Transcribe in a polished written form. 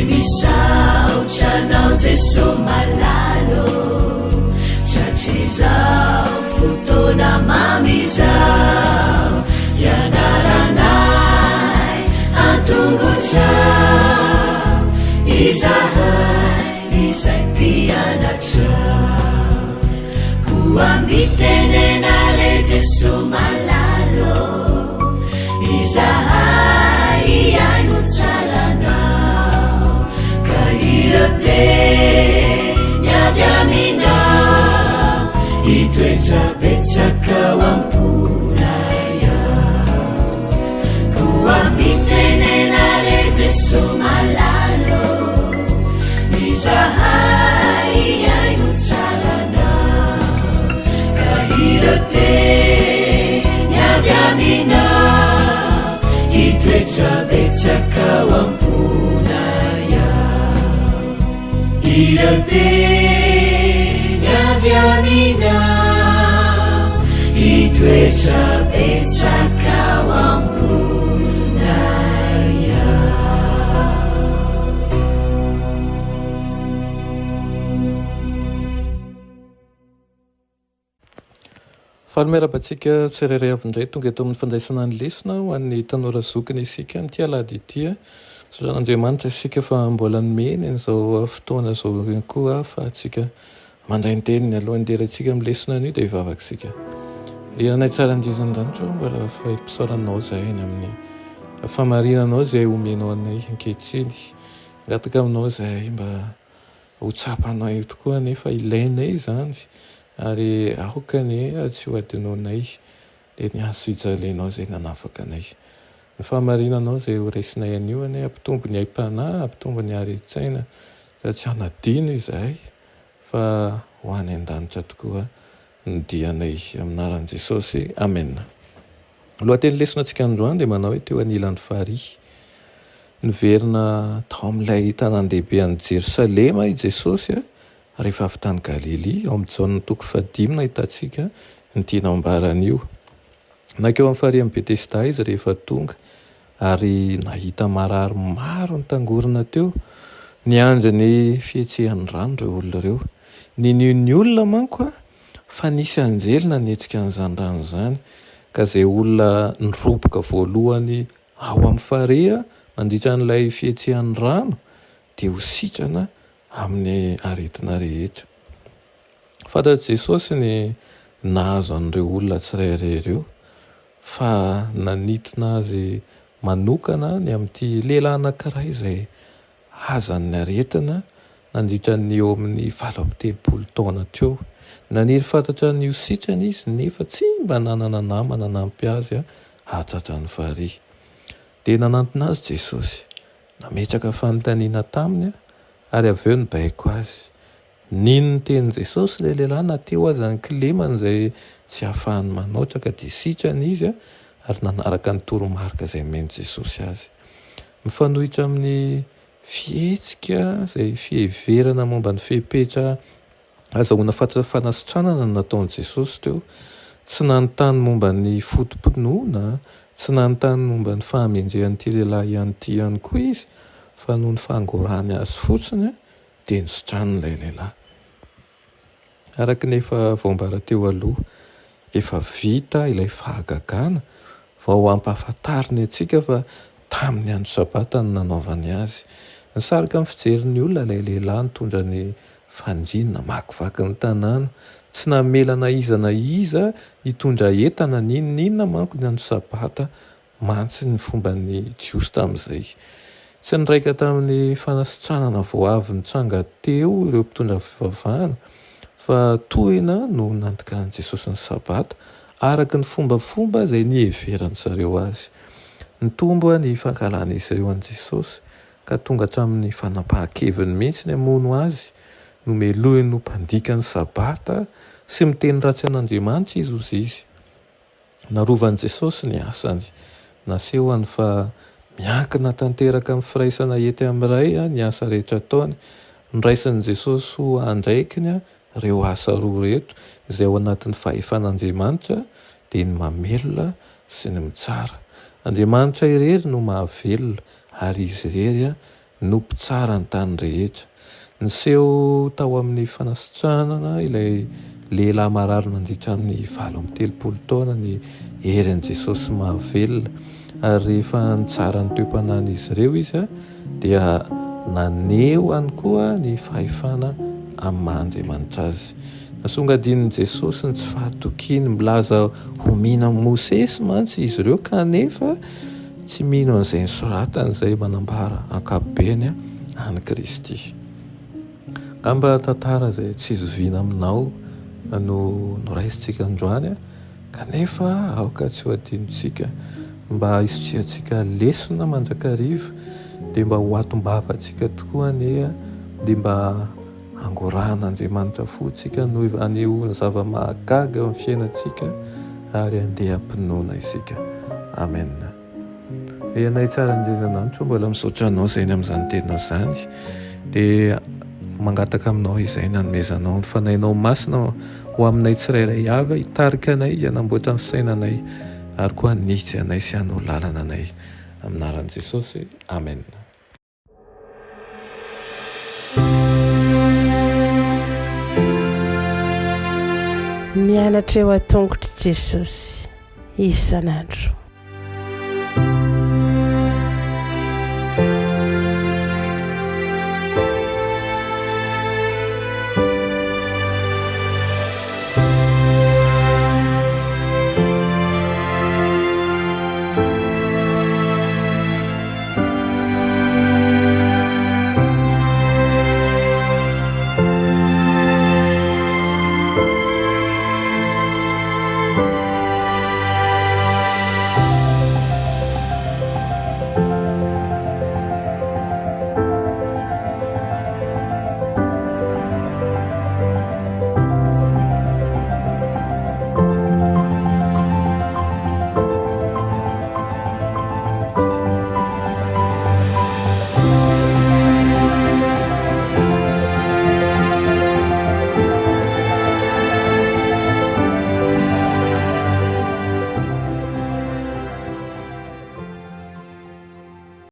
misaotranao jeso malalo tratrizao fotona mamizao ianaranay antongotrao izahay izay mpianatrao koa mitenenare jeso malalo izahay iaino tsaranao ka iroteny avy aminao itoetrabetsakao amponaya koa mitenenare jeso malalo izahay iaino tsaranao ka iroteny avy aminao itoetrabetsakao amponaya iroteny avy aminao itoetrabetsakao amponaya. Fahameraba-tsika tsirairay avindray tonga eto amin'ny fandraisana ny lesona ho an'ny tanora zokiny isika amin'ity alahady ity soran'andriamanitra isika fa mbola nomeny n'izao fotoana zao koa fa atsika mandray ny teniny alohan'ny derantsika amin'ny lesona an'io dia hivavakisika. Liranay tsara andrizan-danitro mbola fahampisaoranao zahay eny amin'ny famarinanao izay omenao anay ankehitriny, ngataka aminao zahay mba ho tsapanay tokoa nefa ilainay izany ary aokany tsy ho adinonay dia ny azo fijalenao izay nanafaka anay. Ny fahamarinanao izay ho raisinay anio any ampitombo ny aim-panahy, ampitombo ny hari-tsaina ka tsy hanadino izahay fa ho any an-danitra tokoa ny dianay aminaran'i Jesosy. Amen. Lohateny lesona antsika androany dia manao hoe teo anilan'ny farihy. Niverina tao amin'ilay tanan-dehibe any Jerosalema i Jesosy rehefa avy tany Galily ao amin'ny jaonina toko 15 ahitantsika ny tinam-baran'io. Nankeo amin'ny farihan'i Betesda izy rehefa tonga ary nahita marary maro nitangorona teo, niandry ny fihetsehan'ny rano ireo olona ireo. Ninion'ny olona manko fa nisy anjely nanetsika an'izany rano izany ka izay olona niroboka voalohany ao amin'ny fariha mandritra n'ilay fihetsehan'ny rano dia ho sitrana amin'ny aretina rehetra. Fantatr' Jesosy ny nahazo an'ireo olona tsirairay ireo fa nanitona azy manokana ny amin'ity lehilahy anankiray izay hazan'ny aretina nandritra ny eo amin'ny 17 taona teo. Naniry fantatra ny ho sitrana izy nefa tsy mba nanana namana nampy azy hahatratra ny farihy. Dia nanantona azy Jesosy, nametraka fanontaniana taminy ary avy eo nibaiko azy. Nino ny tenin' Jesosy ilay lehilahy na teo azy ny kilemana izay tsy ahafahany manaotra ka dia sitrana izy ary nanaraka ny toromarika izay meny Jesosy azy. Mifanohitra amin'ny fihetsika izay fiheverana momba ny fepetra azahoana fanasitranana nataon'i Jesosy teo. Tsy nanontany momba ny fotom-pinoana, tsy nanontany momba ny fahaminjehan'ity lehilahy ihany ity ihany koa izy, fa noho ny fangorany azy fotsiny dia nisotrany ilay lehilahy. Araka ny efa voambara teo aloha, efa vita ilay fahagagana vao ampahafantariny antsika fa tamin'ny andro sabata no nanaovany azy. Nisarika amin'ny fijerin'ny olona ilay lehilahy nitondra ny fandriana makivaky ny tanàna, tsy namelana iza na iza hitondra entana ninona manko ny andro sabata mantsy ny fomba ny jiosy tamin'izay. Tsy niraika tamin'ny fanasitranana vao avy nitranga teo ireo mpitondra fivavahana fa tohina no nandikan'i Jesosy ny sabata araka ny fombafomba izay nieveran'ny zareo azy. Nitombo ny fankalan'izy ireo an'i Jesosy ka tonga hatramin'ny fanampahan-keviny mihitsy ny hamono azy, nomelohiny no mpandika ny sabata sy miteny ratsy an'Andriamanitra izy ozy izy. Narovan'i Jesosy ny asany, nasehony fa miankina tanteraka amin'ny firaisana ety amin'iray ny asa rehetra ataony. Niraisin'i Jesosy ho andraikiny ireo asa roa reto izay ao anatin'ny fahefan'Andriamanitra dia ny mamelona sy ny mitsara. Andriamanitra irery no mahavelona ary izy irery nompo tsara ny tany rehetra. Niseho tao amin'ny fanasitranana ilay lehilahy marary nandritra ny 7 taona ny herin'i Jesosy mahavelona, ary rehefa nitsara ny toepanan'izy ireo izy dia naneho any koa ny fahefana amin'ny maha-Andriamanitra azy. Nasongadin'i Jesosy ny tsy fahatokiany milaza homina Mosesy mantsy izy ireo, kanefa tsy mino an'izay nisoratany izay manambara ankapobeny any Kristy. Ngamba tantara izay tsy zoviana aminao no raisintsika androany, kanefa aoka tsy ho adinontsika mba hisitrihantsika lesona mandrakariva, dia mba ho atom-bavantsika tokoa dia mba angorahan'Andriamanitra fotsika no anehoana zava-mahagaga eo amin'ny fiainantsika ary andeha ampinoana isika. Amen. Ianay tsara indrindra'Andriamanitra mbola misaotra anao izay amin'izany teninao izany, dia mangataka aminao izay nanomezanao ny fanahinao masina ho aminay tsirairay avy, hitarika anay, hanamboatra ny fisainanay ary koa hanitsy anay sy hanao lalana anay. Amin'ny anaran'i Jesosy. Amen. Mianatra eo an-tongotry Jesosy isan'andro.